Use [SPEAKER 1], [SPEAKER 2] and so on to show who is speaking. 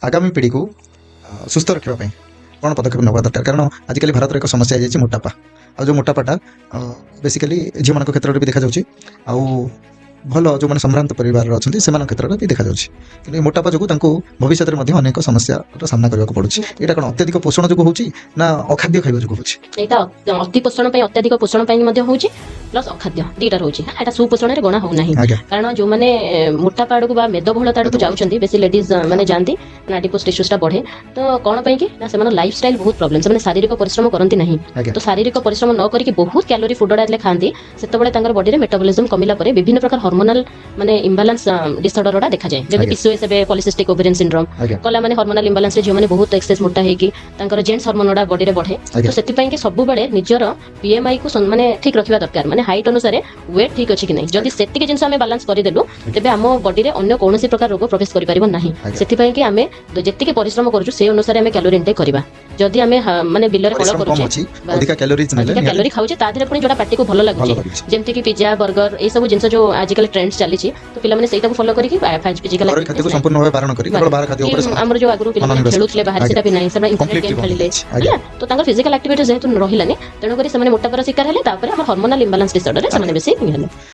[SPEAKER 1] आगामी पीढ़ी को सुस्थ रखापी कौन पदक्षेप नवा दरकार कारण आजिकल भारत एक समस्या है मोटापा आ जो मोटापाटा बेसिकली झील मान क्षेत्र में भी देखा जाऊँगी भल जो मैंने संभ्रांत परिवार अच्छा से क्षेत्र में भी देखा जाऊँगी मोटापा जो भविष्य में अनेक समस्या सामना करने को पड़ू यहाँ कौन अत्यधिक पोषण जो हो अखाद्य खाଇବା जो हो
[SPEAKER 2] अति पोषण अत्याधिक पोषण होची प्लस अखाद्य दीटा रोचे यहाँ सुपोषण गणा होना कारण जो मैंने मोटापा आड़ को मेदबहुलता आड़ को जाऊँच बेसी लेडीज मैंने जाती आडिपोज टिश्यूटा बढ़े तो कौन पाई ना लाइफ स्टाइल बहुत प्रोब्लेम से शारीरिक परिश्रम करती नहीं तो शारीरिक परिश्रम न करके बहुत कैलोरी फूड गुड़ा खाती से बॉडी में मेटाबॉलिज्म कमिला विभिन्न प्रकार हार्मोनल माने इम्बालांस डिसऑर्डर गुड़ा देखा जाए जब पीसीओएस एबे पॉलिसिस्टिक ओवेरियन सिंड्रोम कला माने हार्मोनल इम्बालांस रे जो माने बहुत एक्सेस मोटा है कि तांकर जेंट्स हार्मोन गुड़ा बॉडी रे बढ़े तो सेति पई के सब बेले निजर पीएमआई को माने ठीक रखिबा दरकार माने हाइट अनुसार वेट ठीक अछि कि नहीं जदि सेति के जिंस हमें बैलेंस करि देलु तबे हम बॉडी रे अन्य कोनोसी प्रकार रोग प्रवेश करि परिबो नाही सेति पई के हमें जेति के परिश्रम करजु से अनुसार हमें कैलोरी इनटेक करबा जदि हमें माने बिलर फॉलो करूचे
[SPEAKER 1] अधिक कैलोरी
[SPEAKER 2] खाउचे ता देरे पुनी जोडा पार्टी को भलो लागुचे जेमति कि पिज्जा बर्गर ए सब जिंस जो आजकल ट्रेंड्स चली तो पिला माने सेटा को फॉलो करिकि फिजिकल
[SPEAKER 1] खाद्य को संपूर्ण भाव बारण करी केवल बाहर खाद्य ऊपर
[SPEAKER 2] हमर जो आगु पिला खेलुतले बाहर सेटा भी नाही सब इंटरनेट गेम खेलिले तो तांकर फिजिकल एक्टिविटी जेहेतु रहिलानी तेणु करी से मोटापार शिकार हेले तापर हमर हार्मोनल इम्बालांस डिसऑर्डर से बेसी हेले।